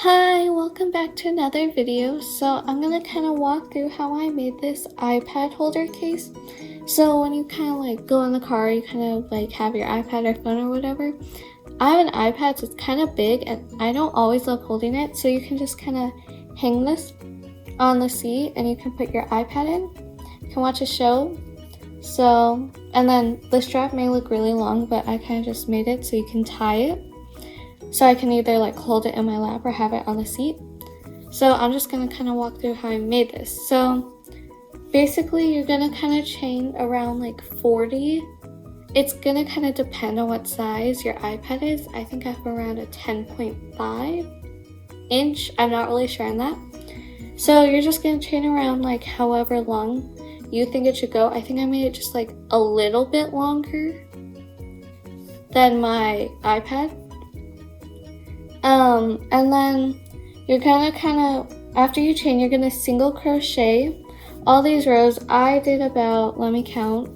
Hi, welcome back to another video. So I'm gonna kind of walk through how I made this iPad holder case. So when you kind of like go in the car, you kind of like have your iPad or phone or whatever. I have an iPad, so it's kind of big and I don't always love holding it. So you can just kind of hang this on the seat and you can put your iPad in. You can watch a show. So, and then the strap may look really long, but I kind of just made it so you can tie it. So I can either like hold it in my lap or have it on the seat. So I'm just gonna kind of walk through how I made this. So basically you're gonna kind of chain around like 40. It's gonna kind of depend on what size your iPad is. I think I have around a 10.5 inch. I'm not really sure on that. So you're just gonna chain around like however long you think it should go. I think I made it just like a little bit longer than my iPad. And then you're gonna kind of, after you chain, you're gonna single crochet all these rows. I did about, let me count,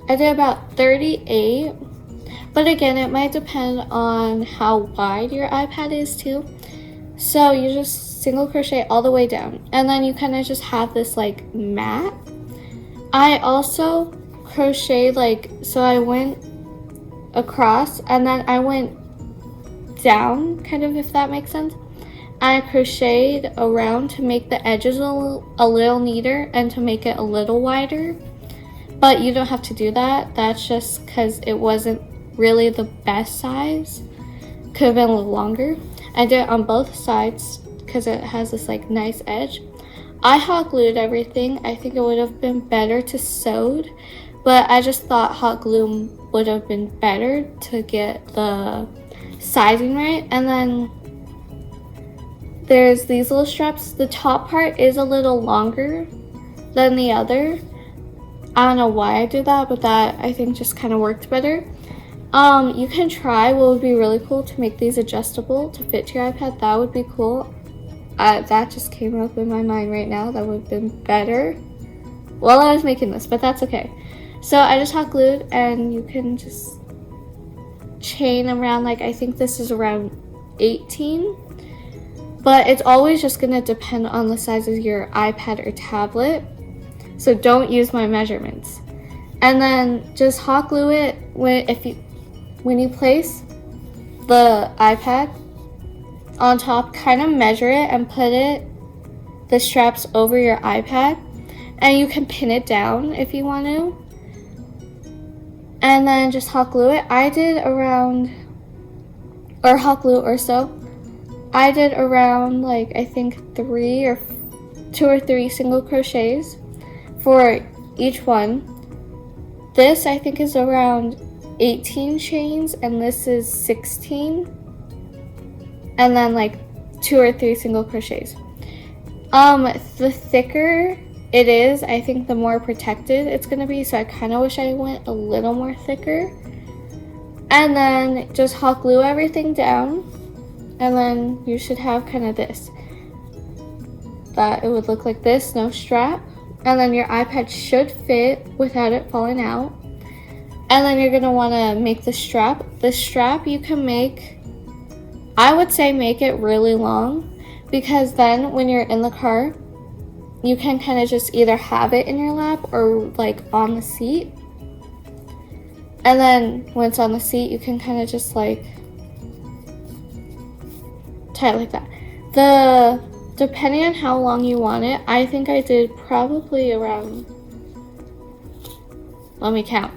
I did about 38, but again, it might depend on how wide your iPad is too. So you just single crochet all the way down, and then you kind of just have this like mat. I also crocheted like, so I went across and then I went down, kind of, if that makes sense. I crocheted around to make the edges a little neater and to make it a little wider. But you don't have to do that. That's just because it wasn't really the best size. Could have been a little longer. I did it on both sides because it has this like nice edge. I hot glued everything. I think it would have been better to sewed, but I just thought hot glue would have been better to get the sizing right. And then there's these little straps. The top part is a little longer than the other. I don't know why I did that, but that I think just kind of worked better. You can try, what would be really cool, to make these adjustable to fit to your iPad. That would be cool. That just came up in my mind right now. That would have been better while I was making this, but that's okay. So I just hot glued, and you can just chain around, like I think this is around 18. But it's always just gonna depend on the size of your iPad or tablet. So don't use my measurements. And then just hot glue it when you place the iPad on top, kind of measure it and put the straps over your iPad, and you can pin it down if you want to. And then just hot glue it. I did around, or hot glue or so. I did around like I think 2 or 3 single crochets for each one. This I think is around 18 chains and this is 16, and then like 2 or 3 single crochets. The thicker it is, I think the more protected it's gonna be, so I kind of wish I went a little more thicker. And then just hot glue everything down, and then you should have kind of this, that it would look like this, no strap. And then your iPad should fit without it falling out. And then you're gonna wanna make the strap. The strap you can make, I would say make it really long, because then when you're in the car, you can kind of just either have it in your lap or like on the seat. And then when it's on the seat, you can kind of just like tie it like that. Depending on how long you want it, I think I did probably around, let me count.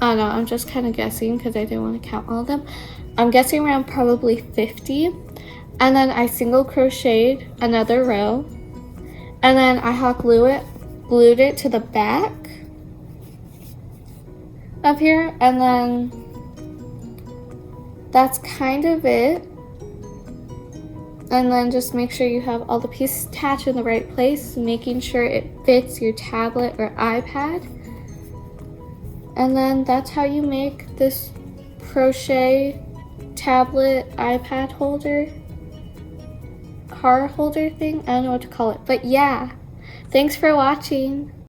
I don't know, I'm just kind of guessing because I didn't want to count all of them. I'm guessing around probably 50. And then I single crocheted another row. And then I hot glued it to the back of here, and then that's kind of it. And then just make sure you have all the pieces attached in the right place, making sure it fits your tablet or iPad. And then that's how you make this crochet tablet iPad holder, car holder thing. I don't know what to call it, but yeah. Thanks for watching.